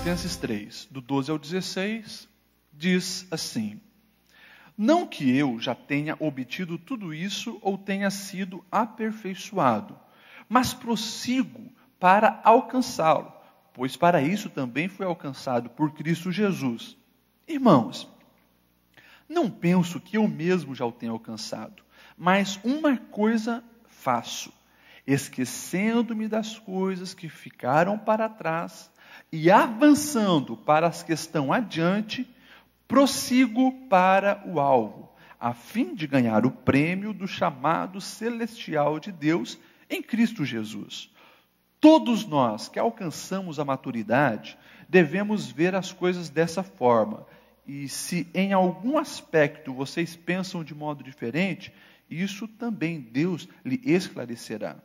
Filipenses 3, do 12 ao 16, diz assim: não que eu já tenha obtido tudo isso ou tenha sido aperfeiçoado, mas prossigo para alcançá-lo, pois para isso também fui alcançado por Cristo Jesus. Irmãos, não penso que eu mesmo já o tenha alcançado, mas uma coisa faço, esquecendo-me das coisas que ficaram para trás e avançando para as que estão adiante, prossigo para o alvo, a fim de ganhar o prêmio do chamado celestial de Deus em Cristo Jesus. Todos nós que alcançamos a maturidade devemos ver as coisas dessa forma. E se em algum aspecto vocês pensam de modo diferente, isso também Deus lhe esclarecerá.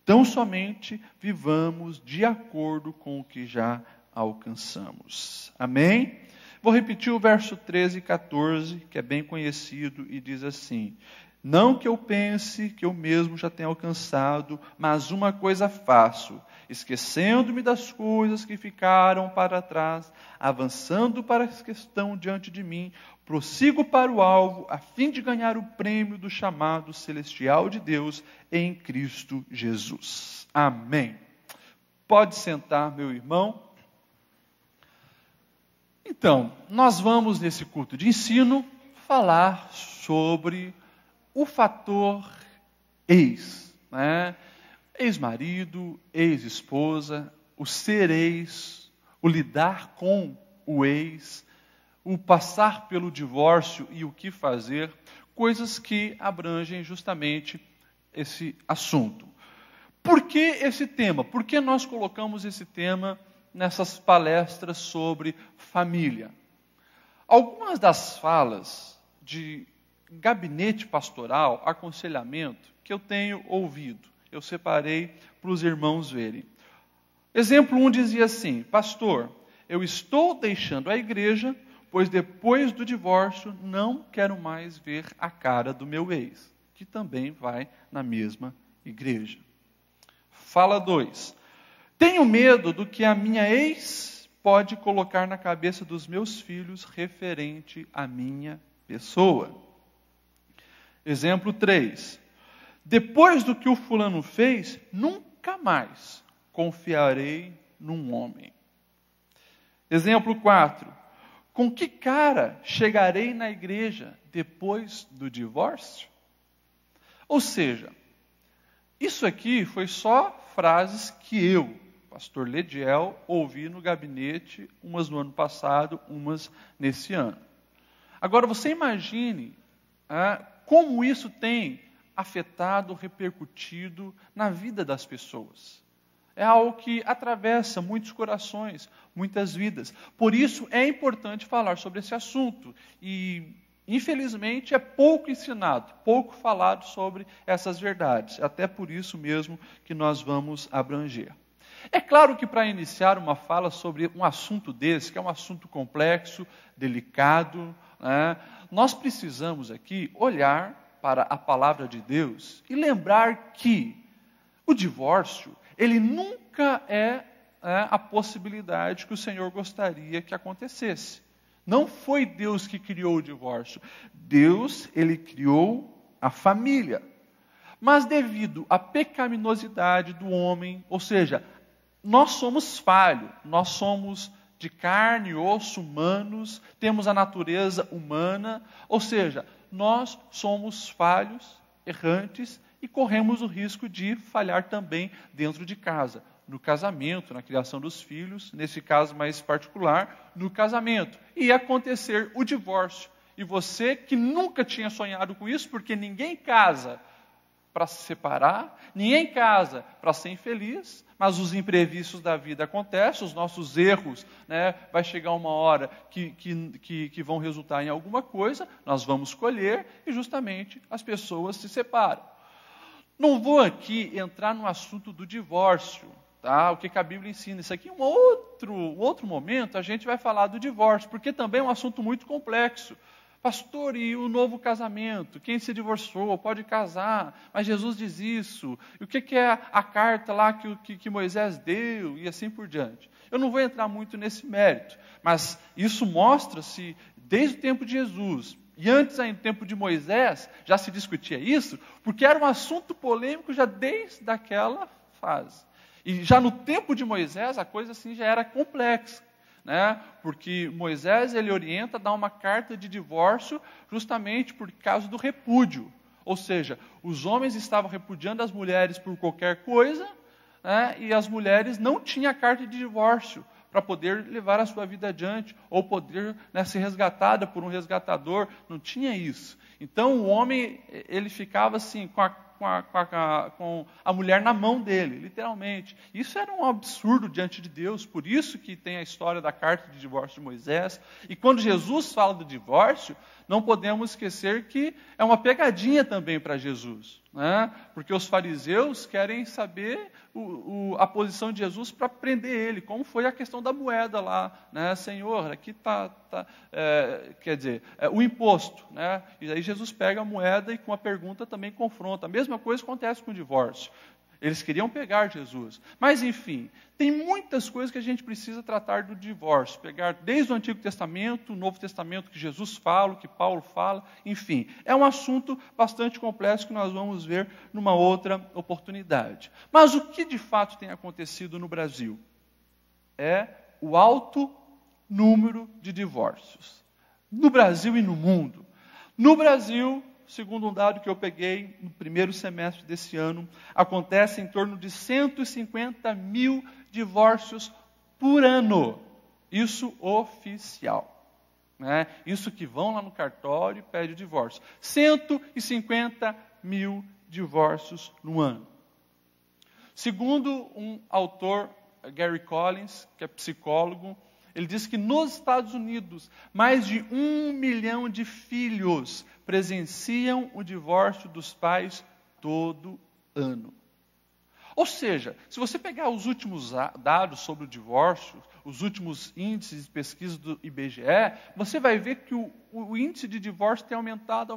Tão somente vivamos de acordo com o que já alcançamos. Amém? Vou repetir o verso 13 e 14, que é bem conhecido, e diz assim: não que eu pense que eu mesmo já tenha alcançado, mas uma coisa faço, esquecendo-me das coisas que ficaram para trás, avançando para as que estão diante de mim, prossigo para o alvo, a fim de ganhar o prêmio do chamado celestial de Deus em Cristo Jesus. Amém. Pode sentar, meu irmão. Então, nós vamos nesse culto de ensino falar sobre o fator ex, né? Ex-marido, ex-esposa, o ser ex, o lidar com o ex, o passar pelo divórcio e o que fazer, coisas que abrangem justamente esse assunto. Por que esse tema? Por que nós colocamos esse tema nessas palestras sobre família? Algumas das falas de gabinete pastoral, aconselhamento, que eu tenho ouvido, eu separei para os irmãos verem. Exemplo 1 dizia assim: pastor, eu estou deixando a igreja, pois depois do divórcio não quero mais ver a cara do meu ex, que também vai na mesma igreja. Fala 2: tenho medo do que a minha ex pode colocar na cabeça dos meus filhos referente à minha pessoa. Exemplo 3: depois do que o fulano fez, nunca mais confiarei num homem. Exemplo 4: com que cara chegarei na igreja depois do divórcio? Ou seja, isso aqui foi só frases que eu, pastor Lediel, ouvi no gabinete, umas no ano passado, umas nesse ano. Agora você imagine como isso tem afetado, repercutido na vida das pessoas. É algo que atravessa muitos corações, muitas vidas. Por isso é importante falar sobre esse assunto. E, infelizmente, é pouco ensinado, pouco falado sobre essas verdades. Até por isso mesmo que nós vamos abranger. É claro que para iniciar uma fala sobre um assunto desse, que é um assunto complexo, delicado, né, nós precisamos aqui olhar para a palavra de Deus e lembrar que o divórcio, ele nunca é a possibilidade que o Senhor gostaria que acontecesse. Não foi Deus que criou o divórcio. Deus, ele criou a família. Mas devido à pecaminosidade do homem, ou seja, nós somos falhos, nós somos de carne e osso humanos, temos a natureza humana, ou seja, nós somos falhos, errantes, e corremos o risco de falhar também dentro de casa, no casamento, na criação dos filhos, nesse caso mais particular, no casamento, e acontecer o divórcio. E você que nunca tinha sonhado com isso, porque ninguém casa para se separar, ninguém casa para ser infeliz, mas os imprevistos da vida acontecem, os nossos erros, né, vai chegar uma hora que vão resultar em alguma coisa, nós vamos colher e justamente as pessoas se separam. Não vou aqui entrar no assunto do divórcio, tá? O que a Bíblia ensina. Isso aqui, um outro momento, a gente vai falar do divórcio, porque também é um assunto muito complexo. Pastor, e o novo casamento? Quem se divorciou pode casar, mas Jesus diz isso. E o que é a carta lá que Moisés deu? E assim por diante. Eu não vou entrar muito nesse mérito, mas isso mostra-se desde o tempo de Jesus. E antes, ainda no tempo de Moisés, já se discutia isso, porque era um assunto polêmico já desde aquela fase. E já no tempo de Moisés, a coisa assim já era complexa. Né? Porque Moisés ele orienta a dar uma carta de divórcio justamente por causa do repúdio. Ou seja, os homens estavam repudiando as mulheres por qualquer coisa, né? E as mulheres não tinham a carta de divórcio para poder levar a sua vida adiante, ou poder, né, ser resgatada por um resgatador, não tinha isso. Então o homem ele ficava assim com a mulher na mão dele, literalmente. Isso era um absurdo diante de Deus, por isso que tem a história da carta de divórcio de Moisés. E quando Jesus fala do divórcio, não podemos esquecer que é uma pegadinha também para Jesus, né? Porque os fariseus querem saber a posição de Jesus para prender ele, como foi a questão da moeda lá, né? Senhor, aqui está, o imposto, né? E aí Jesus pega a moeda e com a pergunta também confronta. A mesma coisa acontece com o divórcio. Eles queriam pegar Jesus. Mas, enfim, tem muitas coisas que a gente precisa tratar do divórcio. Pegar desde o Antigo Testamento, o Novo Testamento, que Jesus fala, que Paulo fala, enfim. É um assunto bastante complexo que nós vamos ver numa outra oportunidade. Mas o que de fato tem acontecido no Brasil? É o alto número de divórcios. No Brasil e no mundo. No Brasil, segundo um dado que eu peguei no primeiro semestre desse ano, acontece em torno de 150 mil divórcios por ano. Isso oficial. Né? Isso que vão lá no cartório e pedem o divórcio. 150 mil divórcios no ano. Segundo um autor, Gary Collins, que é psicólogo, ele diz que nos Estados Unidos, mais de 1 milhão de filhos presenciam o divórcio dos pais todo ano. Ou seja, se você pegar os últimos dados sobre o divórcio, os últimos índices de pesquisa do IBGE, você vai ver que o índice de divórcio tem aumentado.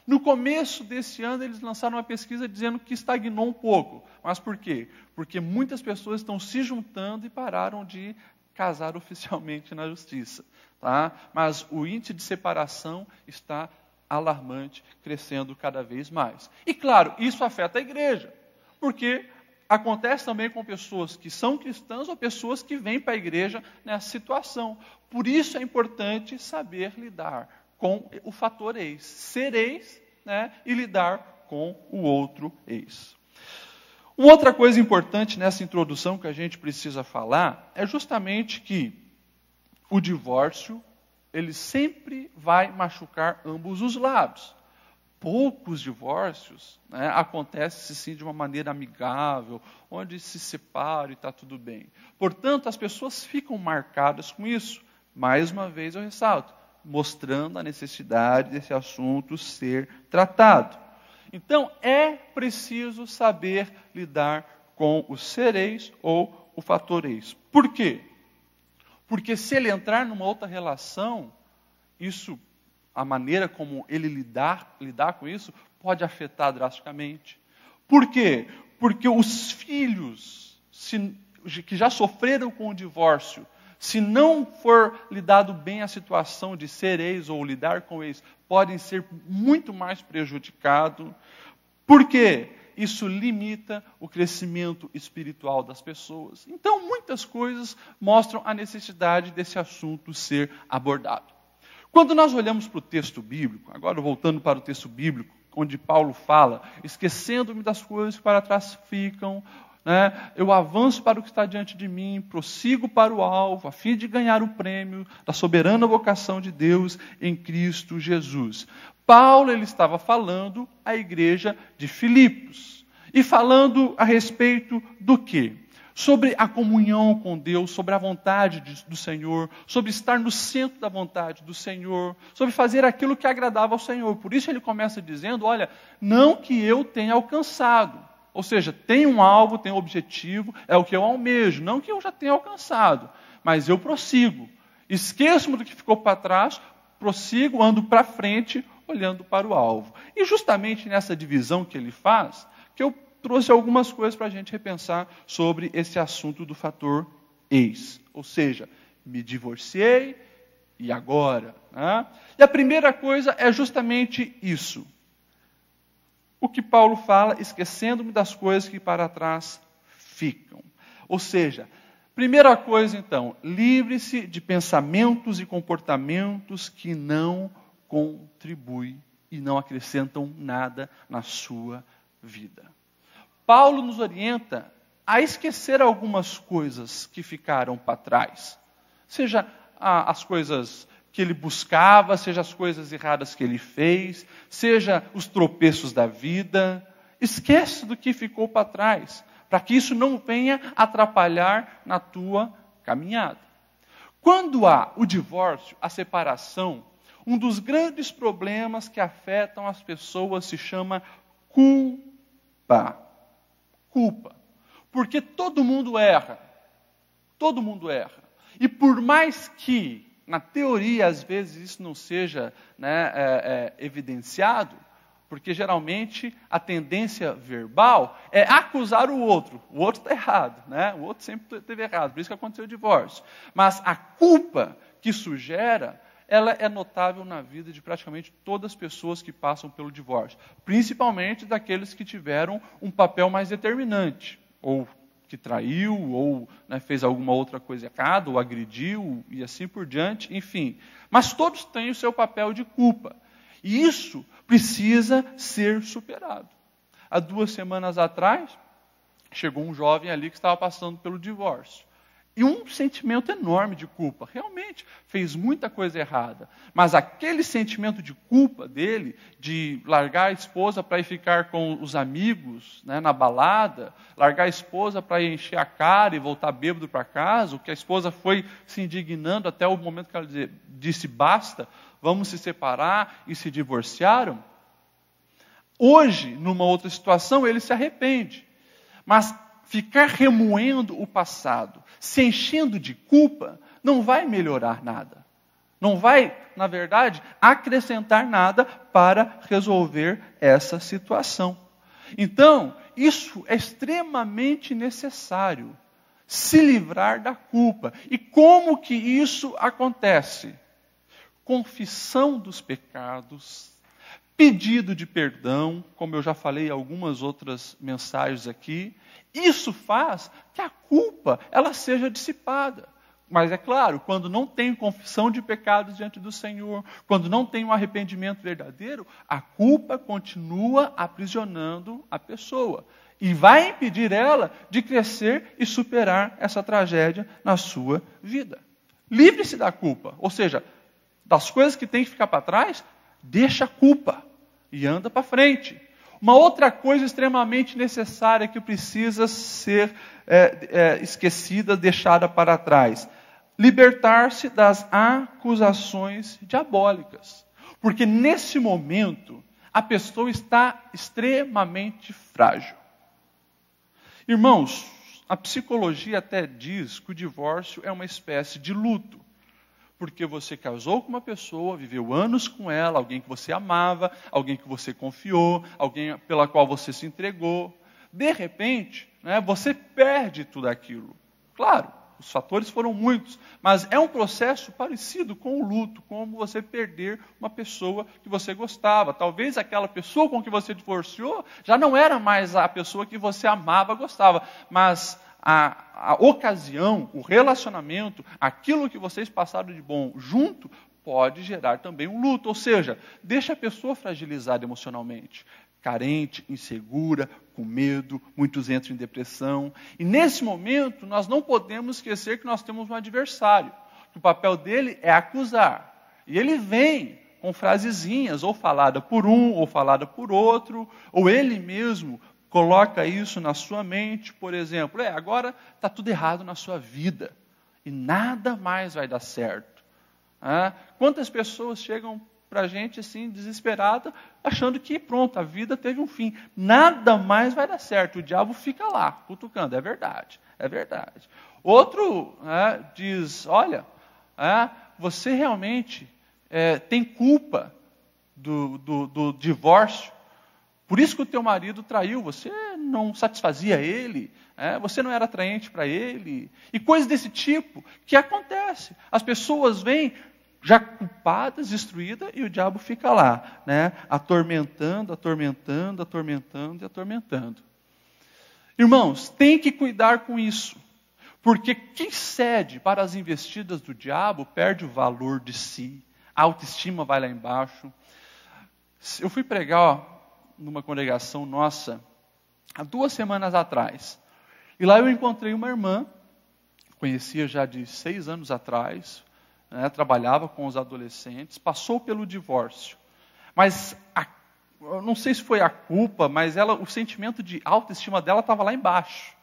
No começo desse ano, eles lançaram uma pesquisa dizendo que estagnou um pouco. Mas por quê? Porque muitas pessoas estão se juntando e pararam de casar oficialmente na justiça. Tá? Mas o índice de separação está alarmante, crescendo cada vez mais. E claro, isso afeta a igreja, porque acontece também com pessoas que são cristãs ou pessoas que vêm para a igreja nessa situação. Por isso é importante saber lidar com o fator ex, ser ex, né, e lidar com o outro ex. Uma outra coisa importante nessa introdução que a gente precisa falar é justamente que o divórcio, ele sempre vai machucar ambos os lados. Poucos divórcios, né, acontecem sim de uma maneira amigável, onde se separam e está tudo bem. Portanto, as pessoas ficam marcadas com isso. Mais uma vez eu ressalto, mostrando a necessidade desse assunto ser tratado. Então, é preciso saber lidar com o ser ex ou o fator ex. Por quê? Porque se ele entrar numa outra relação, isso, a maneira como ele lidar com isso, pode afetar drasticamente. Por quê? Porque os filhos que já sofreram com o divórcio, se não for lidado bem a situação de ser ex ou lidar com ex, podem ser muito mais prejudicados. Por quê? Isso limita o crescimento espiritual das pessoas. Então, muitas coisas mostram a necessidade desse assunto ser abordado. Quando nós olhamos para o texto bíblico, agora voltando para o texto bíblico, onde Paulo fala, esquecendo-me das coisas que para trás ficam, né, eu avanço para o que está diante de mim, prossigo para o alvo, a fim de ganhar o prêmio da soberana vocação de Deus em Cristo Jesus. Paulo ele estava falando à igreja de Filipos. E falando a respeito do quê? Sobre a comunhão com Deus, sobre a vontade do Senhor, sobre estar no centro da vontade do Senhor, sobre fazer aquilo que agradava ao Senhor. Por isso ele começa dizendo, olha, não que eu tenha alcançado. Ou seja, tem um alvo, tem um objetivo, é o que eu almejo, não que eu já tenha alcançado, mas eu prossigo. Esqueço-me do que ficou para trás, prossigo, ando para frente, olhando para o alvo. E justamente nessa divisão que ele faz, que eu trouxe algumas coisas para a gente repensar sobre esse assunto do fator ex. Ou seja, me divorciei, e agora? Né? E a primeira coisa é justamente isso. O que Paulo fala, esquecendo-me das coisas que para trás ficam. Ou seja, primeira coisa então, livre-se de pensamentos e comportamentos que não contribuem e não acrescentam nada na sua vida. Paulo nos orienta a esquecer algumas coisas que ficaram para trás. Seja as coisas que ele buscava, seja as coisas erradas que ele fez, seja os tropeços da vida. Esquece do que ficou para trás, para que isso não venha atrapalhar na tua caminhada. Quando há o divórcio, a separação, um dos grandes problemas que afetam as pessoas se chama culpa. Culpa. Porque todo mundo erra. Todo mundo erra. E por mais que, na teoria, às vezes isso não seja evidenciado, porque geralmente a tendência verbal é acusar o outro. O outro está errado, né? O outro sempre esteve errado, por isso que aconteceu o divórcio. Mas a culpa que isso gera, ela é notável na vida de praticamente todas as pessoas que passam pelo divórcio. Principalmente daqueles que tiveram um papel mais determinante, ou que traiu, ou fez alguma outra coisa errada, ou agrediu, e assim por diante, enfim. Mas todos têm o seu papel de culpa. E isso precisa ser superado. Há 2 semanas atrás, chegou um jovem ali que estava passando pelo divórcio. E um sentimento enorme de culpa. Realmente, fez muita coisa errada. Mas aquele sentimento de culpa dele, de largar a esposa para ir ficar com os amigos na balada, largar a esposa para ir encher a cara e voltar bêbado para casa, o que a esposa foi se indignando até o momento que ela disse basta, vamos se separar, e se divorciaram. Hoje, numa outra situação, ele se arrepende. Mas ficar remoendo o passado, se enchendo de culpa, não vai melhorar nada. Não vai, na verdade, acrescentar nada para resolver essa situação. Então, isso é extremamente necessário. Se livrar da culpa. E como que isso acontece? Confissão dos pecados, pedido de perdão, como eu já falei em algumas outras mensagens aqui. Isso faz que a culpa ela seja dissipada. Mas é claro, quando não tem confissão de pecados diante do Senhor, quando não tem um arrependimento verdadeiro, a culpa continua aprisionando a pessoa. E vai impedir ela de crescer e superar essa tragédia na sua vida. Livre-se da culpa. Ou seja, das coisas que tem que ficar para trás, deixa a culpa e anda para frente. Uma outra coisa extremamente necessária que precisa ser esquecida, deixada para trás. Libertar-se das acusações diabólicas. Porque nesse momento, a pessoa está extremamente frágil. Irmãos, a psicologia até diz que o divórcio é uma espécie de luto. Porque você casou com uma pessoa, viveu anos com ela, alguém que você amava, alguém que você confiou, alguém pela qual você se entregou. De repente, você perde tudo aquilo. Claro, os fatores foram muitos, mas é um processo parecido com o luto, como você perder uma pessoa que você gostava. Talvez aquela pessoa com que você divorciou já não era mais a pessoa que você amava, gostava, mas a ocasião, o relacionamento, aquilo que vocês passaram de bom junto, pode gerar também um luto. Ou seja, deixa a pessoa fragilizada emocionalmente, carente, insegura, com medo, muitos entram em depressão. E nesse momento, nós não podemos esquecer que nós temos um adversário, que o papel dele é acusar. E ele vem com frasezinhas, ou falada por um, ou falada por outro, ou ele mesmo coloca isso na sua mente, por exemplo, agora está tudo errado na sua vida, e nada mais vai dar certo. Quantas pessoas chegam para a gente assim, desesperada, achando que pronto, a vida teve um fim, nada mais vai dar certo, o diabo fica lá, cutucando, é verdade. Outro diz, olha, você realmente tem culpa do divórcio. Por isso que o teu marido traiu, você não satisfazia ele, você não era atraente para ele, e coisas desse tipo que acontece. As pessoas vêm já culpadas, destruídas, e o diabo fica lá, atormentando, atormentando, atormentando e atormentando. Irmãos, tem que cuidar com isso, porque quem cede para as investidas do diabo perde o valor de si, a autoestima vai lá embaixo. Eu fui pregar numa congregação nossa, há 2 semanas atrás. E lá eu encontrei uma irmã, conhecia já de 6 anos atrás, trabalhava com os adolescentes, passou pelo divórcio. Mas, eu não sei se foi a culpa, mas o sentimento de autoestima dela estava lá embaixo.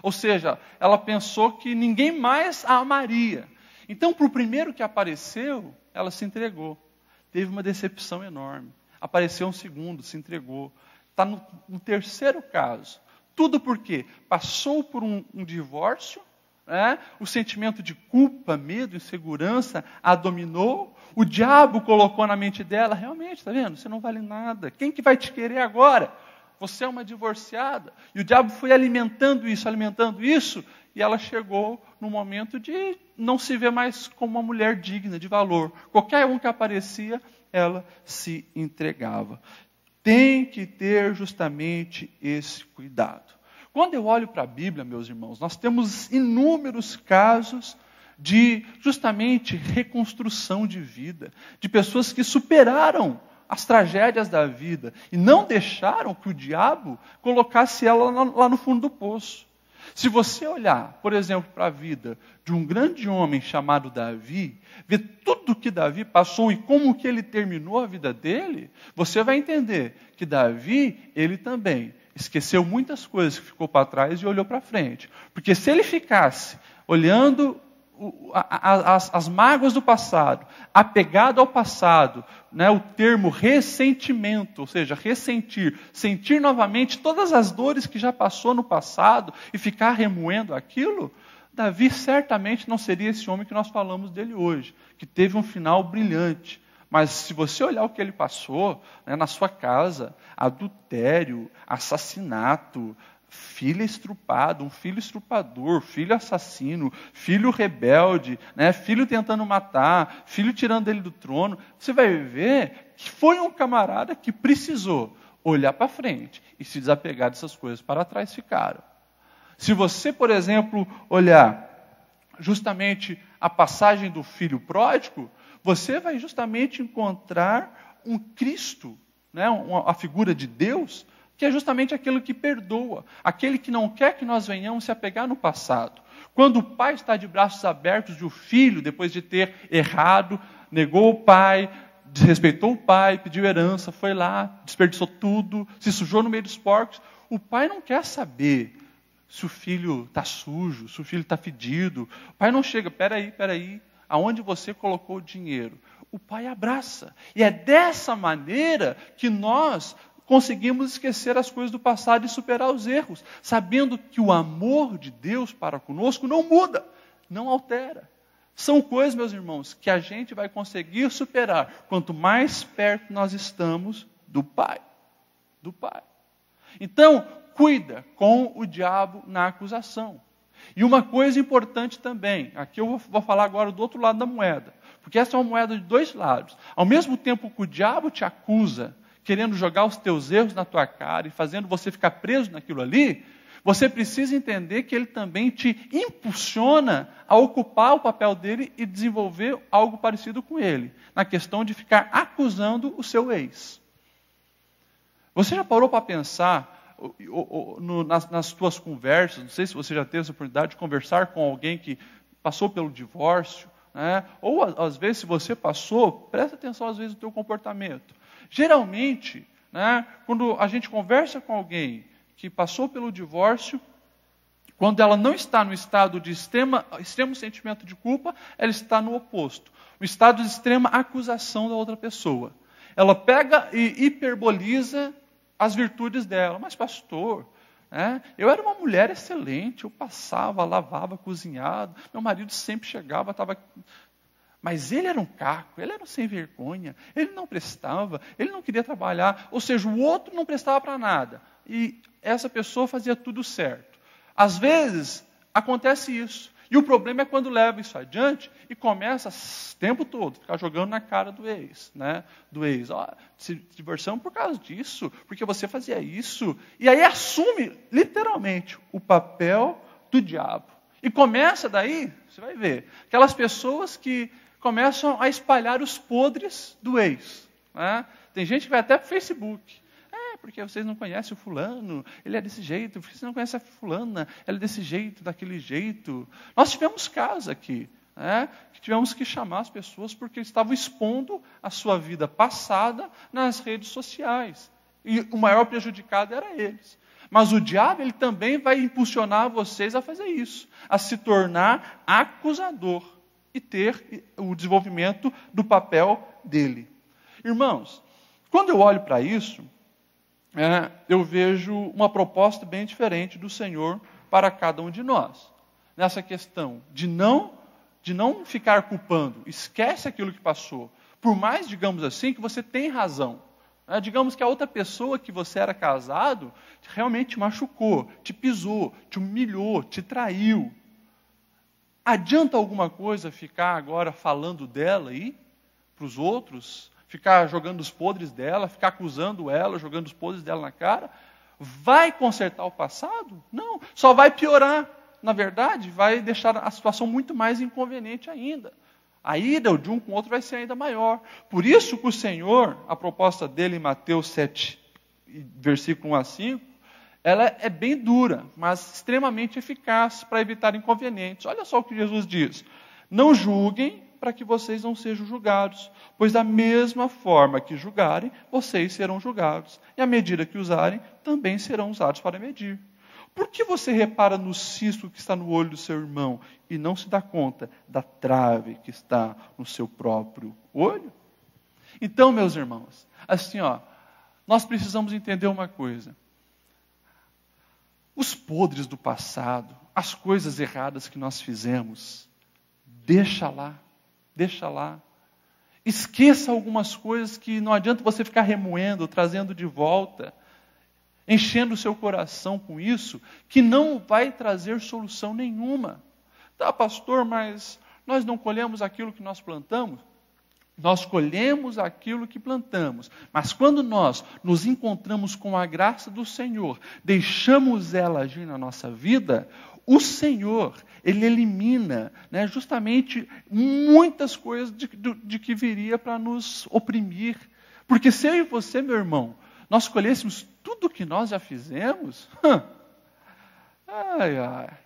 Ou seja, ela pensou que ninguém mais a amaria. Então, para o primeiro que apareceu, ela se entregou. Teve uma decepção enorme. Apareceu um segundo, se entregou. Está no terceiro caso. Tudo porque passou por um divórcio, o sentimento de culpa, medo, insegurança a dominou. O diabo colocou na mente dela, realmente, está vendo? Você não vale nada. Quem que vai te querer agora? Você é uma divorciada. E o diabo foi alimentando isso, e ela chegou no momento de não se ver mais como uma mulher digna, de valor. Qualquer um que aparecia, ela se entregava. Tem que ter justamente esse cuidado. Quando eu olho para a Bíblia, meus irmãos, nós temos inúmeros casos de justamente reconstrução de vida, de pessoas que superaram as tragédias da vida e não deixaram que o diabo colocasse ela lá no fundo do poço. Se você olhar, por exemplo, para a vida de um grande homem chamado Davi, ver tudo que Davi passou e como que ele terminou a vida dele, você vai entender que Davi, ele também esqueceu muitas coisas que ficou para trás e olhou para frente. Porque se ele ficasse olhando as mágoas do passado, apegado ao passado, o termo ressentimento, ou seja, ressentir, sentir novamente todas as dores que já passou no passado e ficar remoendo aquilo, Davi certamente não seria esse homem que nós falamos dele hoje, que teve um final brilhante. Mas se você olhar o que ele passou, na sua casa, adultério, assassinato, filho estrupado, um filho estrupador, filho assassino, filho rebelde, filho tentando matar, filho tirando ele do trono, você vai ver que foi um camarada que precisou olhar para frente e se desapegar dessas coisas para trás ficaram. Se você, por exemplo, olhar justamente a passagem do filho pródigo, você vai justamente encontrar um Cristo, a figura de Deus, que é justamente aquele que perdoa, aquele que não quer que nós venhamos se apegar no passado. Quando o pai está de braços abertos e o filho, depois de ter errado, negou o pai, desrespeitou o pai, pediu herança, foi lá, desperdiçou tudo, se sujou no meio dos porcos, o pai não quer saber se o filho está sujo, se o filho está fedido. O pai não chega, peraí, aonde você colocou o dinheiro? O pai abraça. E é dessa maneira que nós conseguimos esquecer as coisas do passado e superar os erros, sabendo que o amor de Deus para conosco não muda, não altera. São coisas, meus irmãos, que a gente vai conseguir superar quanto mais perto nós estamos do Pai. Do Pai. Então, cuida com o diabo na acusação. E uma coisa importante também, aqui eu vou falar agora do outro lado da moeda, porque essa é uma moeda de 2 lados. Ao mesmo tempo que o diabo te acusa, querendo jogar os teus erros na tua cara e fazendo você ficar preso naquilo ali, você precisa entender que ele também te impulsiona a ocupar o papel dele e desenvolver algo parecido com ele, na questão de ficar acusando o seu ex. Você já parou para pensar nas tuas conversas, não sei se você já teve essa oportunidade de conversar com alguém que passou pelo divórcio, ou às vezes se você passou, presta atenção às vezes no teu comportamento. Geralmente, quando a gente conversa com alguém que passou pelo divórcio, quando ela não está no estado de extremo sentimento de culpa, ela está no oposto, no estado de extrema acusação da outra pessoa. Ela pega e hiperboliza as virtudes dela. Mas pastor, eu era uma mulher excelente, eu passava, lavava, cozinhava, meu marido sempre chegava, estava... Mas ele era um caco, ele era um sem vergonha, ele não prestava, ele não queria trabalhar, ou seja, o outro não prestava para nada. E essa pessoa fazia tudo certo. Às vezes, acontece isso. E o problema é quando leva isso adiante e começa o tempo todo ficar jogando na cara do ex, né? Do ex, se divorciamos por causa disso, porque você fazia isso. E aí assume, literalmente, o papel do diabo. E começa daí, você vai ver, aquelas pessoas que começam a espalhar os podres do ex. Né? Tem gente que vai até para o Facebook. Porque vocês não conhecem o fulano, ele é desse jeito, porque vocês não conhecem a fulana, ela é desse jeito, daquele jeito. Nós tivemos casos aqui, que tivemos que chamar as pessoas porque estavam expondo a sua vida passada nas redes sociais. E o maior prejudicado era eles. Mas o diabo, ele também vai impulsionar vocês a fazer isso, a se tornar acusador e ter o desenvolvimento do papel dele. Irmãos, quando eu olho para isso, eu vejo uma proposta bem diferente do Senhor para cada um de nós. Nessa questão de não ficar culpando, esquece aquilo que passou. Por mais, digamos assim, que você tem razão. Digamos que a outra pessoa que você era casado realmente te machucou, te pisou, te humilhou, te traiu. Adianta alguma coisa ficar agora falando dela aí para os outros? Ficar jogando os podres dela, ficar acusando ela, jogando os podres dela na cara? Vai consertar o passado? Não, só vai piorar. Na verdade, vai deixar a situação muito mais inconveniente ainda. A ira de um com o outro vai ser ainda maior. Por isso que o Senhor, a proposta dele em Mateus 7, versículo 1 a 5, ela é bem dura, mas extremamente eficaz para evitar inconvenientes. Olha só o que Jesus diz. Não julguem para que vocês não sejam julgados, pois da mesma forma que julgarem, vocês serão julgados, e a medida que usarem, também serão usados para medir. Por que você repara no cisco que está no olho do seu irmão, e não se dá conta da trave que está no seu próprio olho? Então, meus irmãos, assim, nós precisamos entender uma coisa. Os podres do passado, as coisas erradas que nós fizemos, deixa lá. Esqueça algumas coisas que não adianta você ficar remoendo, trazendo de volta, enchendo o seu coração com isso, que não vai trazer solução nenhuma. Tá, pastor, mas nós não colhemos aquilo que nós plantamos? Nós colhemos aquilo que plantamos. Mas quando nós nos encontramos com a graça do Senhor, deixamos ela agir na nossa vida, o Senhor, Ele elimina, justamente muitas coisas de que viria para nos oprimir. Porque se eu e você, meu irmão, nós colhêssemos tudo o que nós já fizemos,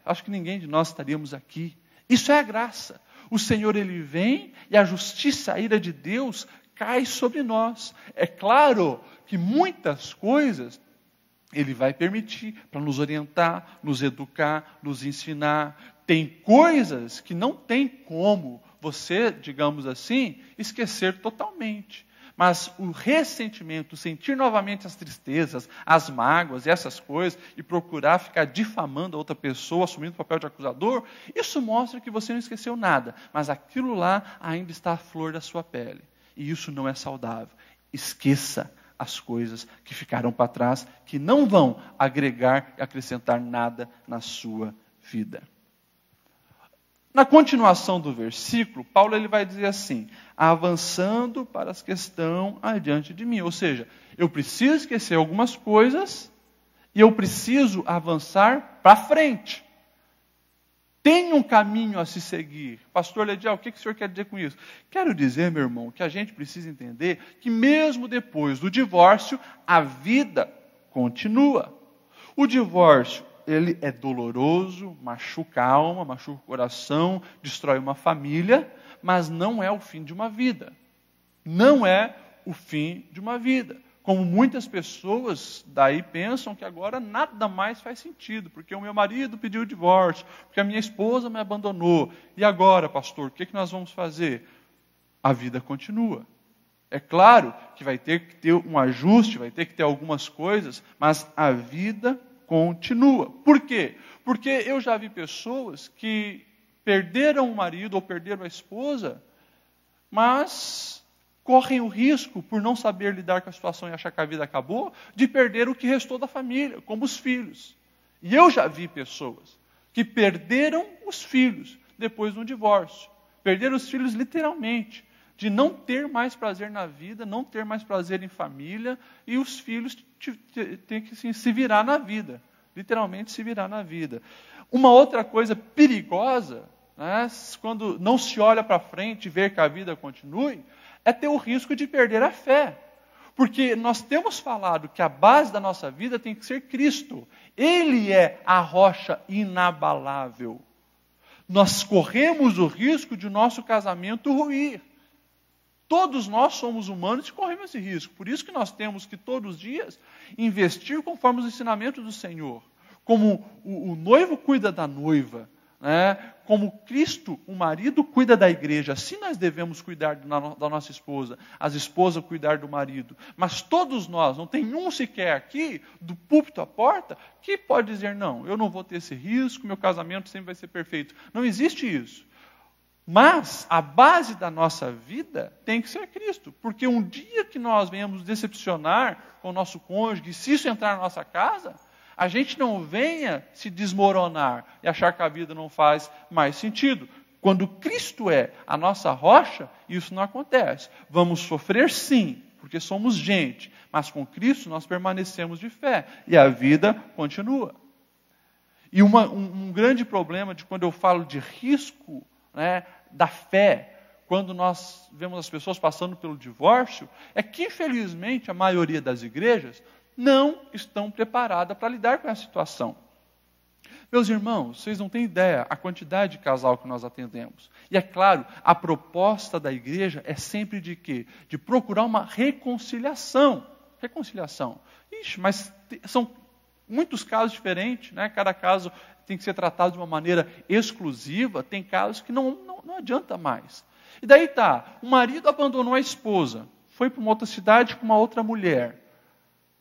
acho que ninguém de nós estaríamos aqui. Isso é a graça. O Senhor, Ele vem e a justiça, a ira de Deus cai sobre nós. É claro que muitas coisas Ele vai permitir para nos orientar, nos educar, nos ensinar. Tem coisas que não tem como você, digamos assim, esquecer totalmente. Mas o ressentimento, sentir novamente as tristezas, as mágoas e essas coisas, e procurar ficar difamando a outra pessoa, assumindo o papel de acusador, isso mostra que você não esqueceu nada, mas aquilo lá ainda está à flor da sua pele. E isso não é saudável. Esqueça as coisas que ficaram para trás, que não vão agregar e acrescentar nada na sua vida. Na continuação do versículo, Paulo ele vai dizer assim, avançando para as que estão adiante de mim. Ou seja, eu preciso esquecer algumas coisas e eu preciso avançar para frente. Tem um caminho a se seguir. Pastor Ledial, o que o senhor quer dizer com isso? Quero dizer, meu irmão, que a gente precisa entender que mesmo depois do divórcio, a vida continua. O divórcio, ele é doloroso, machuca a alma, machuca o coração, destrói uma família, mas não é o fim de uma vida. Não é o fim de uma vida. Como muitas pessoas daí pensam que agora nada mais faz sentido, porque o meu marido pediu o divórcio, porque a minha esposa me abandonou. E agora, pastor, o que nós vamos fazer? A vida continua. É claro que vai ter que ter um ajuste, vai ter que ter algumas coisas, mas a vida continua. Por quê? Porque eu já vi pessoas que perderam o marido ou perderam a esposa mas correm o risco, por não saber lidar com a situação e achar que a vida acabou, de perder o que restou da família, como os filhos. E eu já vi pessoas que perderam os filhos depois do divórcio. Perderam os filhos literalmente, de não ter mais prazer na vida, não ter mais prazer em família, e os filhos têm que se virar na vida, literalmente se virar na vida. Uma outra coisa perigosa, né, quando não se olha para frente e vê que a vida continue, é ter o risco de perder a fé. Porque nós temos falado que a base da nossa vida tem que ser Cristo. Ele é a rocha inabalável. Nós corremos o risco de o nosso casamento ruir. Todos nós somos humanos e corremos esse risco. Por isso que nós temos que todos os dias investir conforme os ensinamentos do Senhor. Como o noivo cuida da noiva, né? Como Cristo, o marido, cuida da igreja. Assim nós devemos cuidar da nossa esposa, as esposas cuidar do marido. Mas todos nós, não tem um sequer aqui, do púlpito à porta, que pode dizer, não, eu não vou ter esse risco, meu casamento sempre vai ser perfeito. Não existe isso. Mas a base da nossa vida tem que ser Cristo. Porque um dia que nós venhamos decepcionar com o nosso cônjuge, se isso entrar na nossa casa, a gente não venha se desmoronar e achar que a vida não faz mais sentido. Quando Cristo é a nossa rocha, isso não acontece. Vamos sofrer sim, porque somos gente, mas com Cristo nós permanecemos de fé e a vida continua. E um grande problema de quando eu falo de risco, né, da fé, quando nós vemos as pessoas passando pelo divórcio, é que infelizmente a maioria das igrejas não estão preparadas para lidar com essa situação. Meus irmãos, vocês não têm ideia a quantidade de casal que nós atendemos. E é claro, a proposta da igreja é sempre de quê? De procurar uma reconciliação. Reconciliação. Ixi, mas são muitos casos diferentes, né? Cada caso tem que ser tratado de uma maneira exclusiva. Tem casos que não adianta mais. E daí tá, o marido abandonou a esposa, foi para uma outra cidade com uma outra mulher.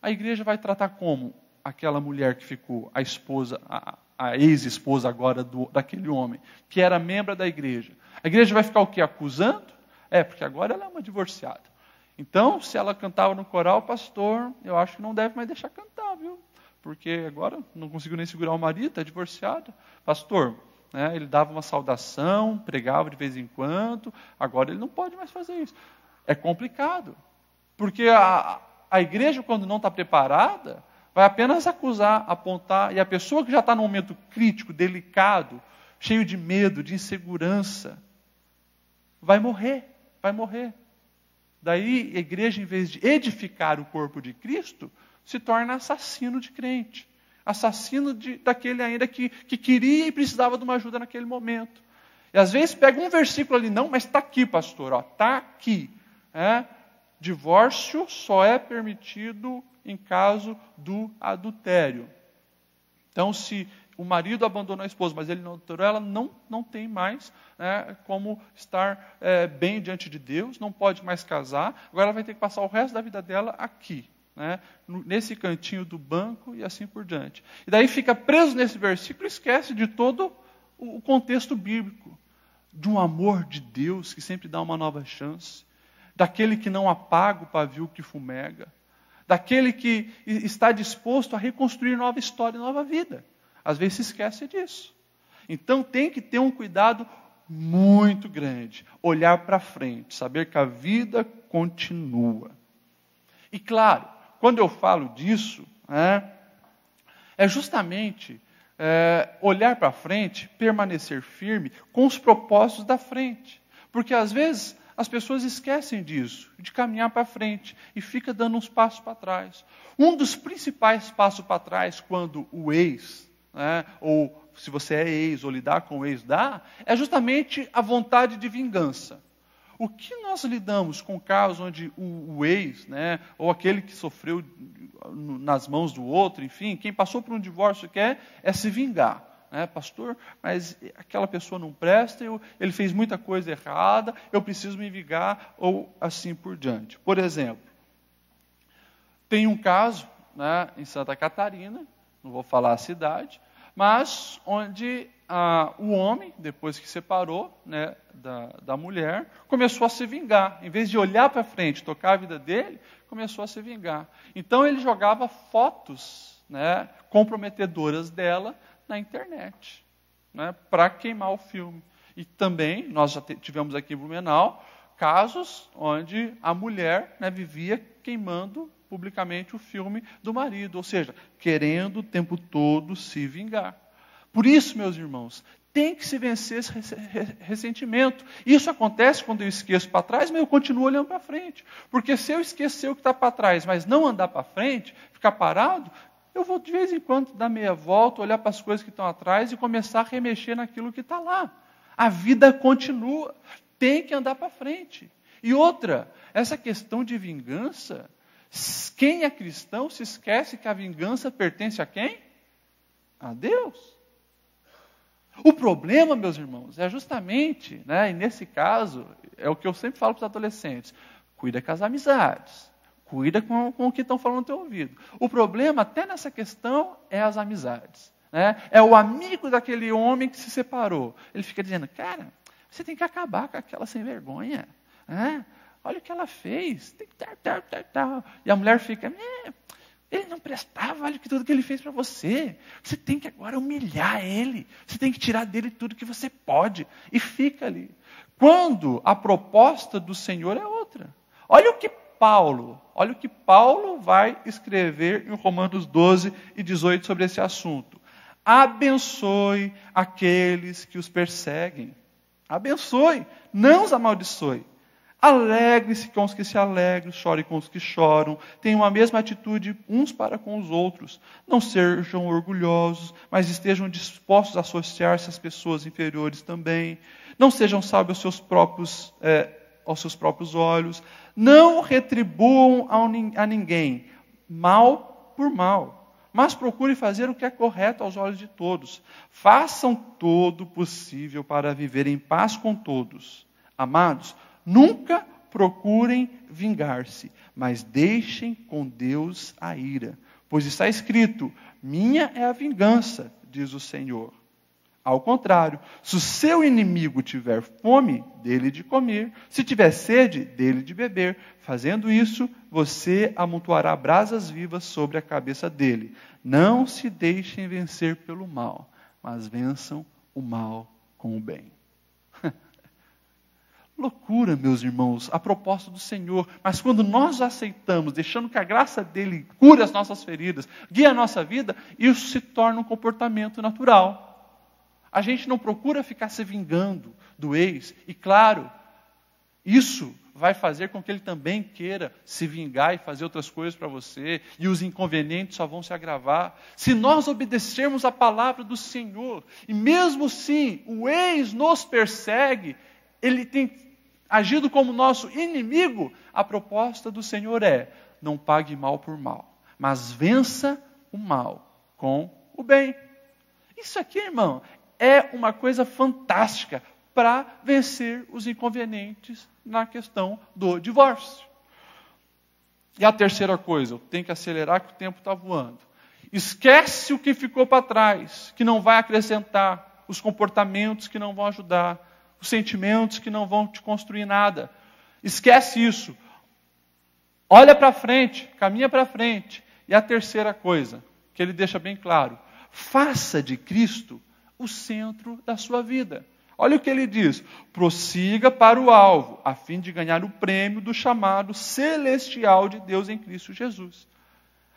A igreja vai tratar como aquela mulher que ficou, a esposa, a ex-esposa agora daquele homem, que era membro da igreja. A igreja vai ficar o quê? Acusando? Porque agora ela é uma divorciada. Então, se ela cantava no coral, pastor, eu acho que não deve mais deixar cantar, viu? Porque agora não conseguiu nem segurar o marido, está divorciada. Pastor, né, ele dava uma saudação, pregava de vez em quando, agora ele não pode mais fazer isso. É complicado, porque a igreja, quando não está preparada, vai apenas acusar, apontar, e a pessoa que já está num momento crítico, delicado, cheio de medo, de insegurança, vai morrer. Daí a igreja, em vez de edificar o corpo de Cristo, se torna assassino de crente. Assassino daquele ainda que queria e precisava de uma ajuda naquele momento. E às vezes pega um versículo ali, não, mas está aqui, pastor, está aqui. Divórcio só é permitido em caso do adultério. Então, se o marido abandonou a esposa, mas ele não adulterou, ela não tem mais como estar bem diante de Deus, não pode mais casar, agora ela vai ter que passar o resto da vida dela aqui, nesse cantinho do banco e assim por diante. E daí fica preso nesse versículo e esquece de todo o contexto bíblico, de um amor de Deus que sempre dá uma nova chance, daquele que não apaga o pavio que fumega, daquele que está disposto a reconstruir nova história, nova vida. Às vezes se esquece disso. Então tem que ter um cuidado muito grande, olhar para frente, saber que a vida continua. E claro, quando eu falo disso, é justamente olhar para frente, permanecer firme com os propósitos da frente. Porque às vezes as pessoas esquecem disso, de caminhar para frente e fica dando uns passos para trás. Um dos principais passos para trás quando o ex, ou se você é ex ou lidar com o ex dá, é justamente a vontade de vingança. O que nós lidamos com casos onde o ex, ou aquele que sofreu nas mãos do outro, enfim, quem passou por um divórcio quer é se vingar. Pastor, mas aquela pessoa não presta, ele fez muita coisa errada, eu preciso me vingar, ou assim por diante. Por exemplo, tem um caso em Santa Catarina, não vou falar a cidade, mas onde o homem, depois que separou, né, da mulher, começou a se vingar. Em vez de olhar para frente, tocar a vida dele, começou a se vingar. Então ele jogava fotos, né, comprometedoras dela na internet, né, para queimar o filme. E também, nós já tivemos aqui em Blumenau, casos onde a mulher, né, vivia queimando publicamente o filme do marido, ou seja, querendo o tempo todo se vingar. Por isso, meus irmãos, tem que se vencer esse ressentimento. Isso acontece quando eu esqueço para trás, mas eu continuo olhando para frente. Porque se eu esquecer o que está para trás, mas não andar para frente, ficar parado, eu vou de vez em quando dar meia volta, olhar para as coisas que estão atrás e começar a remexer naquilo que está lá. A vida continua, tem que andar para frente. E outra, essa questão de vingança, quem é cristão se esquece que a vingança pertence a quem? A Deus. O problema, meus irmãos, é justamente, né, e nesse caso, é o que eu sempre falo para os adolescentes, cuida com as amizades, cuida com o que estão falando no teu ouvido. O problema, até nessa questão, é as amizades. Né? É o amigo daquele homem que se separou. Ele fica dizendo, cara, você tem que acabar com aquela sem vergonha. Né? Olha o que ela fez. E a mulher fica, ele não prestava, olha tudo que ele fez para você. Você tem que agora humilhar ele. Você tem que tirar dele tudo que você pode. E fica ali. Quando a proposta do Senhor é outra. Olha o que Paulo vai escrever em Romanos 12 e 18 sobre esse assunto. Abençoe aqueles que os perseguem. Abençoe, não os amaldiçoe. Alegre-se com os que se alegram, chore com os que choram. Tenham a mesma atitude uns para com os outros. Não sejam orgulhosos, mas estejam dispostos a associar-se às pessoas inferiores também. Não sejam sábios aos seus próprios olhos. Não retribuam a ninguém mal por mal, mas procurem fazer o que é correto aos olhos de todos. Façam todo o possível para viver em paz com todos. Amados, nunca procurem vingar-se, mas deixem com Deus a ira. Pois está escrito, minha é a vingança, diz o Senhor. Ao contrário, se o seu inimigo tiver fome, dele de comer, se tiver sede, dele de beber. Fazendo isso, você amontoará brasas vivas sobre a cabeça dele. Não se deixem vencer pelo mal, mas vençam o mal com o bem. Loucura, meus irmãos, a proposta do Senhor. Mas quando nós aceitamos, deixando que a graça dele cure as nossas feridas, guie a nossa vida, isso se torna um comportamento natural. A gente não procura ficar se vingando do ex. E claro, isso vai fazer com que ele também queira se vingar e fazer outras coisas para você. E os inconvenientes só vão se agravar. Se nós obedecermos a palavra do Senhor, e mesmo assim o ex nos persegue, ele tem agido como nosso inimigo, a proposta do Senhor é, não pague mal por mal, mas vença o mal com o bem. Isso aqui, irmão, é uma coisa fantástica para vencer os inconvenientes na questão do divórcio. E a terceira coisa, eu tenho que acelerar que o tempo está voando. Esquece o que ficou para trás, que não vai acrescentar, os comportamentos que não vão ajudar, os sentimentos que não vão te construir nada. Esquece isso. Olha para frente, caminha para frente. E a terceira coisa, que ele deixa bem claro, faça de Cristo o centro da sua vida. Olha o que ele diz, prossiga para o alvo, a fim de ganhar o prêmio do chamado celestial de Deus em Cristo Jesus.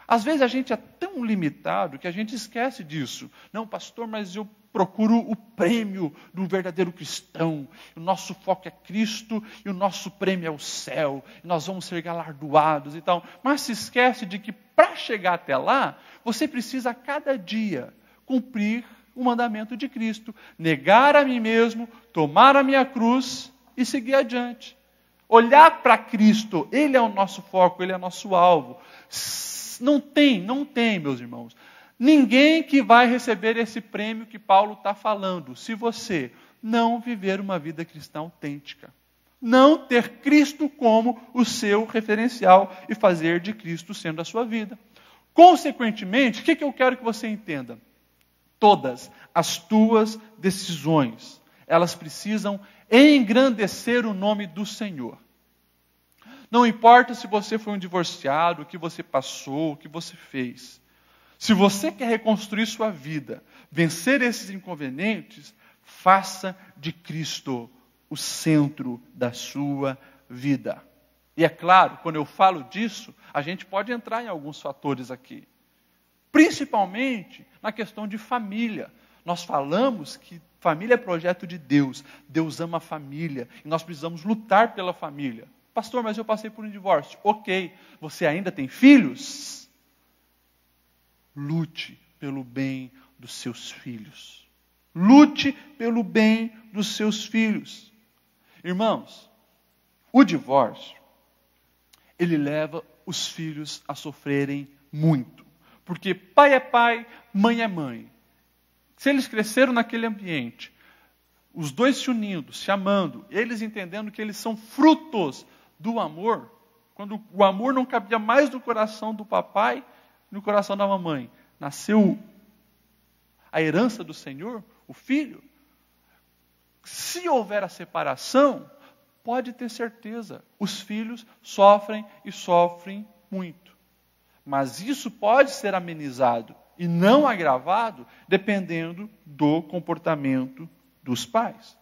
Às vezes a gente é tão limitado que a gente esquece disso. Não, pastor, mas eu procuro o prêmio do verdadeiro cristão. O nosso foco é Cristo e o nosso prêmio é o céu. E nós vamos ser galardoados e tal. Mas se esquece de que para chegar até lá, você precisa a cada dia cumprir o mandamento de Cristo. Negar a mim mesmo, tomar a minha cruz e seguir adiante. Olhar para Cristo, Ele é o nosso foco, Ele é o nosso alvo. Não tem, meus irmãos, ninguém que vai receber esse prêmio que Paulo está falando, se você não viver uma vida cristã autêntica. Não ter Cristo como o seu referencial e fazer de Cristo sendo a sua vida. Consequentemente, o que eu quero que você entenda? Todas as tuas decisões, elas precisam engrandecer o nome do Senhor. Não importa se você foi um divorciado, o que você passou, o que você fez. Se você quer reconstruir sua vida, vencer esses inconvenientes, faça de Cristo o centro da sua vida. E é claro, quando eu falo disso, a gente pode entrar em alguns fatores aqui. Principalmente na questão de família. Nós falamos que família é projeto de Deus. Deus ama a família. E nós precisamos lutar pela família. Pastor, mas eu passei por um divórcio. Ok. Você ainda tem filhos? Lute pelo bem dos seus filhos. Lute pelo bem dos seus filhos. Irmãos, o divórcio, ele leva os filhos a sofrerem muito. Porque pai é pai, mãe é mãe. Se eles cresceram naquele ambiente, os dois se unindo, se amando, eles entendendo que eles são frutos do amor, quando o amor não cabia mais no coração do papai, no coração da mamãe, nasceu a herança do Senhor, o filho. Se houver a separação, pode ter certeza, os filhos sofrem e sofrem muito. Mas isso pode ser amenizado e não agravado, dependendo do comportamento dos pais.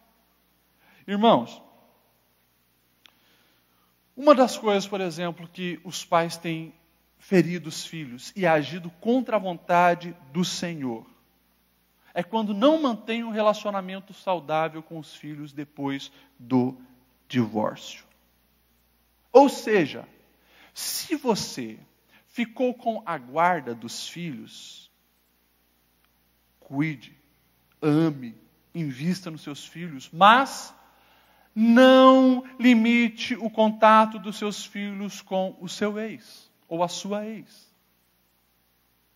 Irmãos, uma das coisas, por exemplo, que os pais têm ferido os filhos e agido contra a vontade do Senhor, é quando não mantém um relacionamento saudável com os filhos depois do divórcio. Ou seja, se você ficou com a guarda dos filhos, cuide, ame, invista nos seus filhos, mas não limite o contato dos seus filhos com o seu ex ou a sua ex.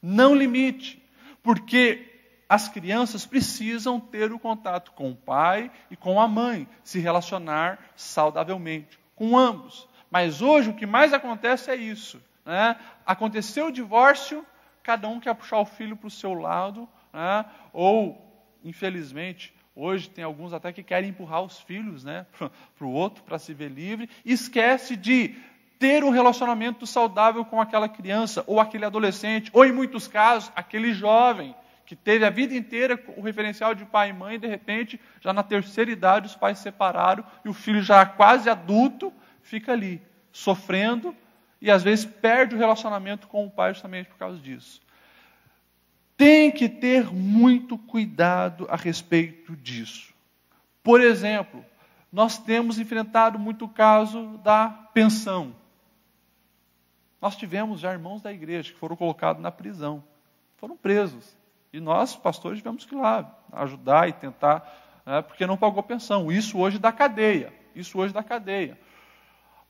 Não limite, porque as crianças precisam ter o contato com o pai e com a mãe, se relacionar saudavelmente com ambos. Mas hoje o que mais acontece é isso, né? Aconteceu o divórcio, cada um quer puxar o filho para o seu lado, né? Ou, infelizmente, hoje tem alguns até que querem empurrar os filhos, né, para o outro, para se ver livre, e esquece de ter um relacionamento saudável com aquela criança, ou aquele adolescente, ou em muitos casos, aquele jovem, que teve a vida inteira o referencial de pai e mãe, e de repente, já na terceira idade, os pais se separaram, e o filho já quase adulto, fica ali, sofrendo, e às vezes perde o relacionamento com o pai justamente por causa disso. Tem que ter muito cuidado a respeito disso. Por exemplo, nós temos enfrentado muito o caso da pensão. Nós tivemos já irmãos da igreja que foram colocados na prisão, foram presos. E nós, pastores, tivemos que ir lá ajudar e tentar, né, porque não pagou pensão. Isso hoje da cadeia.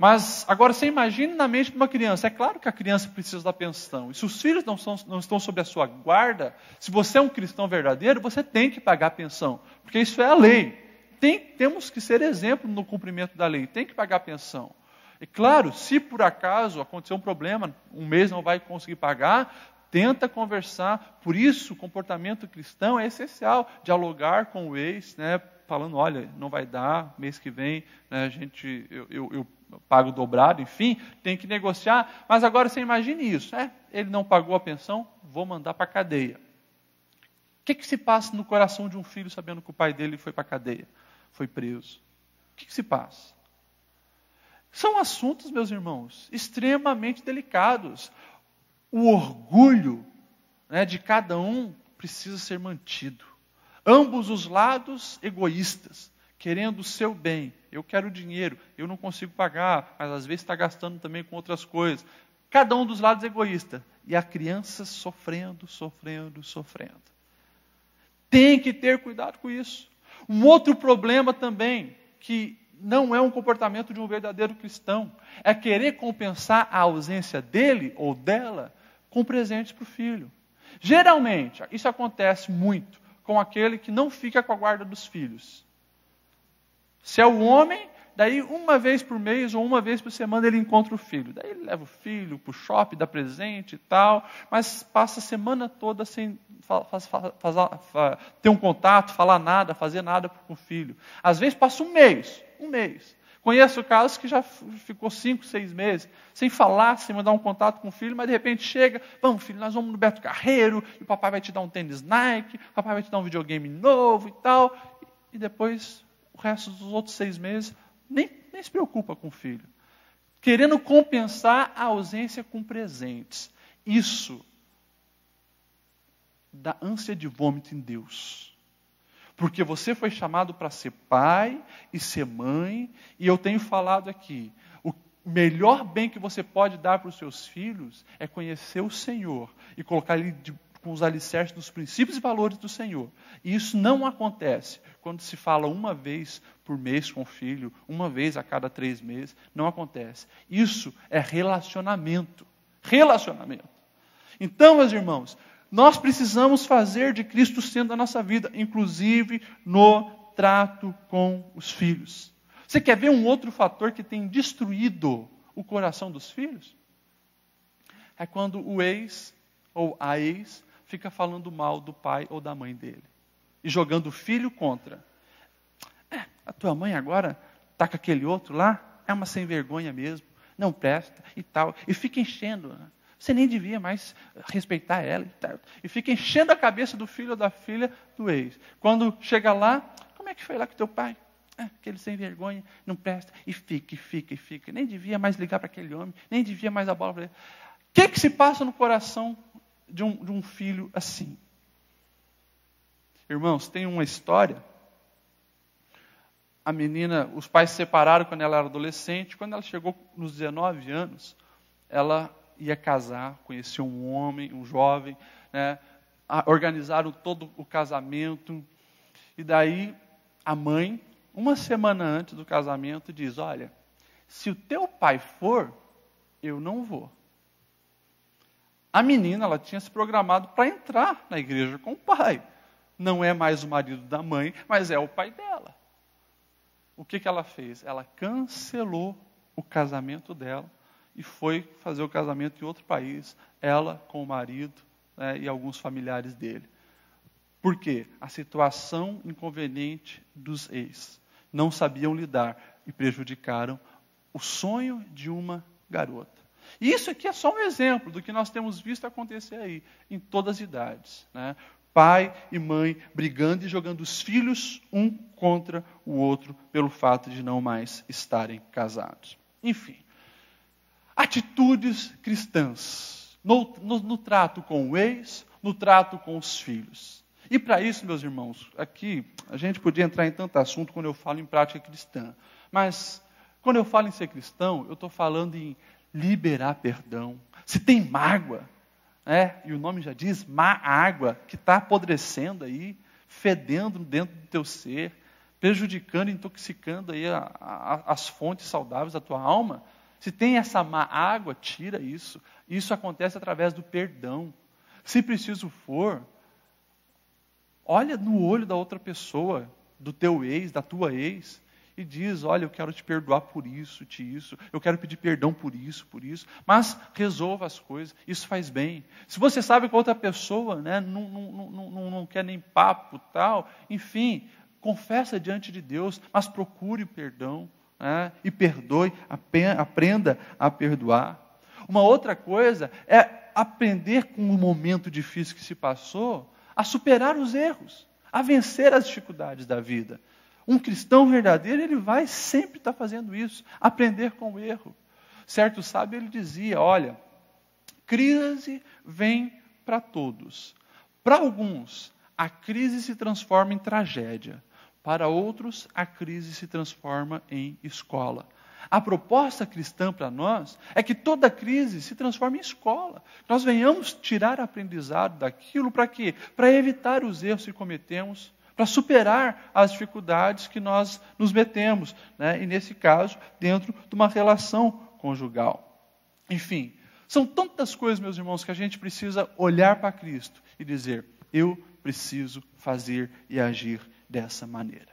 Mas, agora, você imagine na mente de uma criança. É claro que a criança precisa da pensão. E se os filhos não estão sob a sua guarda, se você é um cristão verdadeiro, você tem que pagar a pensão. Porque isso é a lei. Temos que ser exemplo no cumprimento da lei. Tem que pagar a pensão. E claro, se por acaso acontecer um problema, um mês não vai conseguir pagar, tenta conversar. Por isso, o comportamento cristão é essencial. Dialogar com o ex, né, falando, olha, não vai dar, mês que vem, né, eu pago dobrado, enfim, tem que negociar. Mas agora você imagine isso, ele não pagou a pensão, vou mandar para a cadeia. O que se passa no coração de um filho sabendo que o pai dele foi para a cadeia, foi preso? O que se passa? São assuntos, meus irmãos, extremamente delicados. O orgulho, né, de cada um precisa ser mantido. Ambos os lados egoístas, querendo o seu bem. Eu quero dinheiro, eu não consigo pagar, mas às vezes está gastando também com outras coisas. Cada um dos lados egoísta. E a criança sofrendo. Tem que ter cuidado com isso. Um outro problema também, que não é um comportamento de um verdadeiro cristão, é querer compensar a ausência dele ou dela com presentes para o filho. Geralmente, isso acontece muito com aquele que não fica com a guarda dos filhos. Se é o homem, Daí, uma vez por mês ou uma vez por semana, ele encontra o filho. Daí ele leva o filho para o shopping, dá presente e tal, mas passa a semana toda sem ter um contato, falar nada, fazer nada com o filho. Às vezes passa um mês. Conheço casos que já ficou 5, 6 meses, sem falar, sem mandar um contato com o filho, mas de repente chega, vamos filho, nós vamos no Beto Carreiro, e o papai vai te dar um tênis Nike, o papai vai te dar um videogame novo e tal, e depois, o resto dos outros 6 meses, nem se preocupa com o filho. Querendo compensar a ausência com presentes. Isso dá ânsia de vômito em Deus. Porque você foi chamado para ser pai e ser mãe, e eu tenho falado aqui, o melhor bem que você pode dar para os seus filhos é conhecer o Senhor e colocar ele com os alicerces dos princípios e valores do Senhor. E isso não acontece quando se fala uma vez por mês com o filho, uma vez a cada 3 meses, não acontece. Isso é relacionamento. Relacionamento. Então, meus irmãos, nós precisamos fazer de Cristo centro da nossa vida, inclusive no trato com os filhos. Você quer ver um outro fator que tem destruído o coração dos filhos? É quando o ex ou a ex fica falando mal do pai ou da mãe dele. E jogando o filho contra. A tua mãe agora está com aquele outro lá, é uma sem vergonha mesmo, não presta e tal. E fica enchendo, né? Você nem devia mais respeitar ela. E fica enchendo a cabeça do filho ou da filha do ex. Quando chega lá, como é que foi lá com teu pai? Aquele sem vergonha, não presta. E fica. Nem devia mais ligar para aquele homem, nem devia mais a bola para ele. O que se passa no coração de um filho assim? Irmãos, tem uma história. A menina, os pais se separaram quando ela era adolescente. Quando ela chegou nos 19 anos, ela ia casar, conheceu um homem, um jovem, né? Organizaram todo o casamento, e daí a mãe, uma semana antes do casamento, diz, olha, se o teu pai for, eu não vou. A menina, ela tinha se programado para entrar na igreja com o pai. Não é mais o marido da mãe, mas é o pai dela. O que ela fez? Ela cancelou o casamento dela, e foi fazer o casamento em outro país, ela com o marido, né, e alguns familiares dele. Por quê? A situação inconveniente dos ex. Não sabiam lidar e prejudicaram o sonho de uma garota. E isso aqui é só um exemplo do que nós temos visto acontecer aí, em todas as idades, né? Pai e mãe brigando e jogando os filhos um contra o outro pelo fato de não mais estarem casados. Enfim. Atitudes cristãs, no trato com o ex, no trato com os filhos. E para isso, meus irmãos, aqui a gente podia entrar em tanto assunto quando eu falo em prática cristã. Mas quando eu falo em ser cristão, eu estou falando em liberar perdão. Se tem mágoa, né, e o nome já diz, má água, que está apodrecendo aí, fedendo dentro do teu ser, prejudicando, intoxicando aí as fontes saudáveis da tua alma. Se tem essa má água, tira isso. Isso acontece através do perdão. Se preciso for, olha no olho da outra pessoa, do teu ex, da tua ex, e diz, olha, eu quero te perdoar por isso, eu quero pedir perdão por isso, mas resolva as coisas, isso faz bem. Se você sabe que a outra pessoa, né, não quer nem papo, tal, enfim, confessa diante de Deus, mas procure o perdão. E perdoe, aprenda a perdoar. Uma outra coisa é aprender com o momento difícil que se passou, a superar os erros, a vencer as dificuldades da vida. Um cristão verdadeiro, ele vai sempre estar fazendo isso, aprender com o erro. Certo sábio, ele dizia, olha, crise vem para todos. Para alguns, a crise se transforma em tragédia. Para outros, a crise se transforma em escola. A proposta cristã para nós é que toda crise se transforme em escola. Nós venhamos tirar aprendizado daquilo para quê? Para evitar os erros que cometemos, para superar as dificuldades que nós nos metemos, né? E nesse caso, dentro de uma relação conjugal. Enfim, são tantas coisas, meus irmãos, que a gente precisa olhar para Cristo e dizer, eu preciso fazer e agir dessa maneira.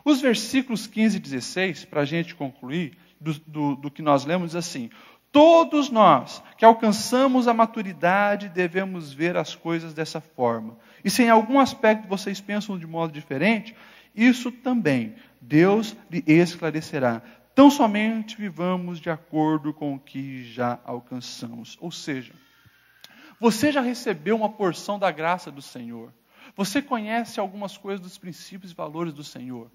Os versículos 15 e 16, para a gente concluir, do que nós lemos, diz assim: todos nós que alcançamos a maturidade devemos ver as coisas dessa forma. E se em algum aspecto vocês pensam de modo diferente, isso também Deus lhe esclarecerá. Tão somente vivamos de acordo com o que já alcançamos. Ou seja, você já recebeu uma porção da graça do Senhor. Você conhece algumas coisas dos princípios e valores do Senhor.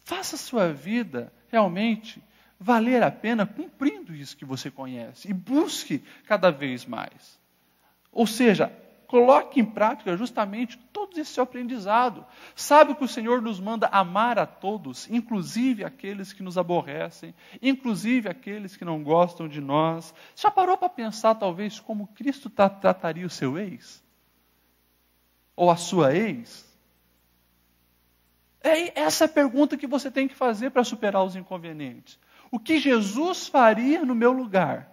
Faça a sua vida realmente valer a pena cumprindo isso que você conhece. E busque cada vez mais. Ou seja, coloque em prática justamente todo esse seu aprendizado. Sabe que o Senhor nos manda amar a todos, inclusive aqueles que nos aborrecem, inclusive aqueles que não gostam de nós. Já parou para pensar talvez como Cristo trataria o seu ex? Ou a sua ex? Essa é a pergunta que você tem que fazer para superar os inconvenientes. O que Jesus faria no meu lugar?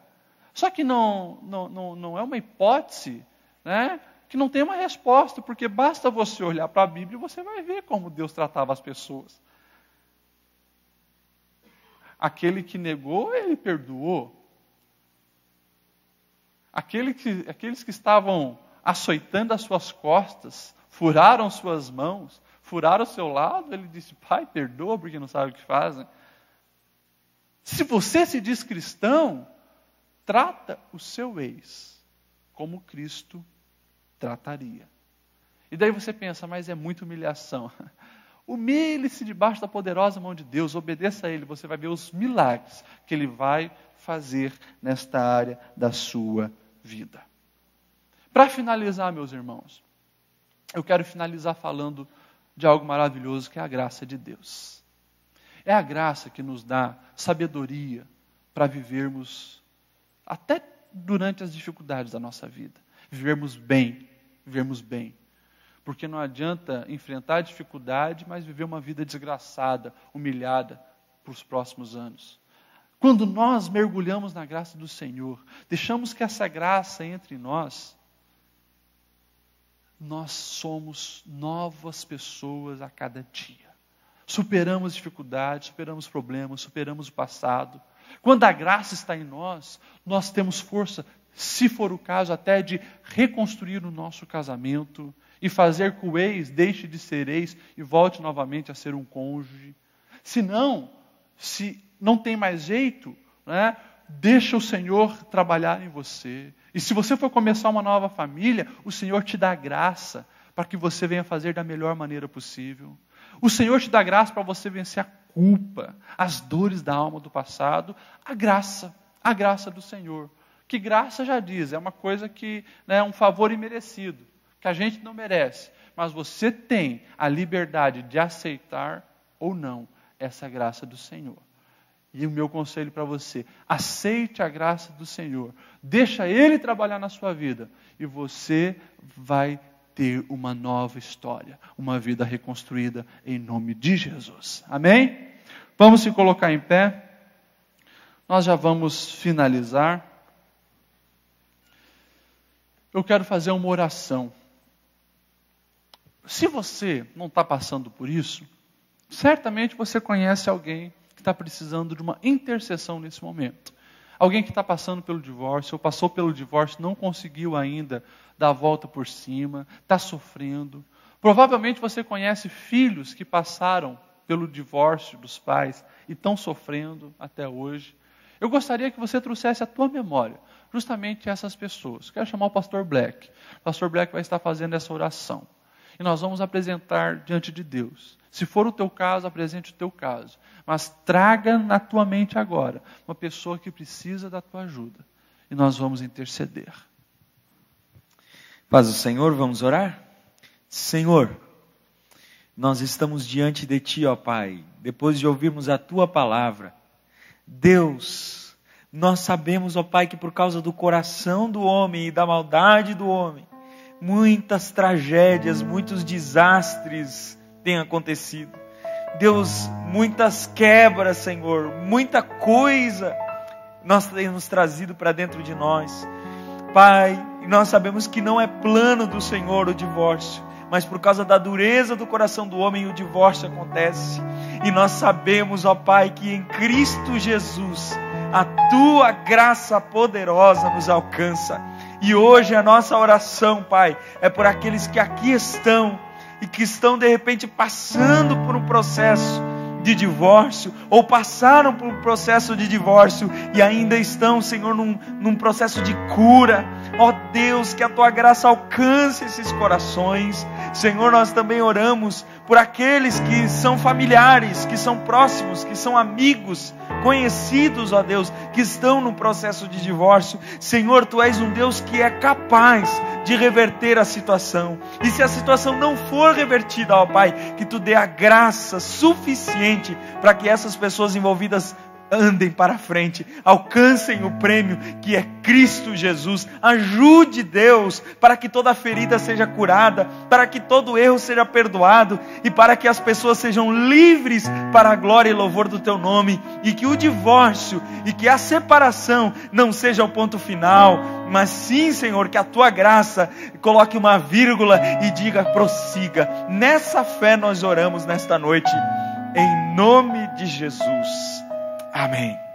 Só que não é uma hipótese, né, que não tem uma resposta, porque basta você olhar para a Bíblia e você vai ver como Deus tratava as pessoas. Aquele que negou, ele perdoou. Aqueles que estavam açoitando as suas costas, furaram suas mãos, furaram o seu lado, ele disse: Pai, perdoa porque não sabe o que fazem. Se você se diz cristão, trata o seu ex como Cristo trataria. E daí você pensa: mas é muita humilhação. Humilhe-se debaixo da poderosa mão de Deus, obedeça a Ele, você vai ver os milagres que Ele vai fazer nesta área da sua vida. Para finalizar, meus irmãos, eu quero finalizar falando de algo maravilhoso, que é a graça de Deus. É a graça que nos dá sabedoria para vivermos até durante as dificuldades da nossa vida. Vivermos bem. Porque não adianta enfrentar a dificuldade, mas viver uma vida desgraçada, humilhada para os próximos anos. Quando nós mergulhamos na graça do Senhor, deixamos que essa graça entre em nós, nós somos novas pessoas a cada dia. Superamos dificuldades, superamos problemas, superamos o passado. Quando a graça está em nós, nós temos força, se for o caso, até de reconstruir o nosso casamento e fazer que o ex deixe de ser ex e volte novamente a ser um cônjuge. Se não tem mais jeito, né, deixa o Senhor trabalhar em você. E se você for começar uma nova família, o Senhor te dá graça para que você venha fazer da melhor maneira possível. O Senhor te dá graça para você vencer a culpa, as dores da alma do passado, a graça do Senhor. Que graça já diz, é uma coisa que é um favor imerecido, que a gente não merece, mas você tem a liberdade de aceitar ou não essa graça do Senhor. E o meu conselho para você: aceite a graça do Senhor, deixa Ele trabalhar na sua vida, e você vai ter uma nova história, uma vida reconstruída em nome de Jesus. Amém? Vamos se colocar em pé, nós já vamos finalizar. Eu quero fazer uma oração. Se você não está passando por isso, certamente você conhece alguém que está precisando de uma intercessão nesse momento. Alguém que está passando pelo divórcio, ou passou pelo divórcio, não conseguiu ainda dar a volta por cima, está sofrendo. Provavelmente você conhece filhos que passaram pelo divórcio dos pais e estão sofrendo até hoje. Eu gostaria que você trouxesse à tua memória justamente essas pessoas. Quero chamar o pastor Black. O pastor Black vai estar fazendo essa oração. E nós vamos apresentar diante de Deus. Se for o teu caso, apresente o teu caso. Mas traga na tua mente agora uma pessoa que precisa da tua ajuda. E nós vamos interceder. Paz do Senhor, vamos orar? Senhor, nós estamos diante de Ti, ó Pai, depois de ouvirmos a Tua palavra. Deus, nós sabemos, ó Pai, que por causa do coração do homem e da maldade do homem, muitas tragédias, muitos desastres têm acontecido. Deus, muitas quebras, Senhor, muita coisa nós temos trazido para dentro de nós. Pai, nós sabemos que não é plano do Senhor o divórcio, mas por causa da dureza do coração do homem o divórcio acontece. E nós sabemos, ó Pai, que em Cristo Jesus a Tua graça poderosa nos alcança. E hoje a nossa oração, Pai, é por aqueles que aqui estão e que estão de repente passando por um processo de divórcio, ou passaram por um processo de divórcio e ainda estão, Senhor, num processo de cura. Ó Deus, que a Tua graça alcance esses corações. Senhor, nós também oramos por aqueles que são familiares, que são próximos, que são amigos, conhecidos, ó Deus, que estão no processo de divórcio. Senhor, Tu és um Deus que é capaz de reverter a situação. E se a situação não for revertida, ó Pai, que Tu dê a graça suficiente para que essas pessoas envolvidas andem para frente, alcancem o prêmio que é Cristo Jesus. Ajude, Deus, para que toda ferida seja curada, para que todo erro seja perdoado e para que as pessoas sejam livres para a glória e louvor do Teu nome, e que o divórcio e que a separação não seja o ponto final, mas sim, Senhor, que a Tua graça coloque uma vírgula e diga: prossiga. Nessa fé nós oramos nesta noite, em nome de Jesus. Amém.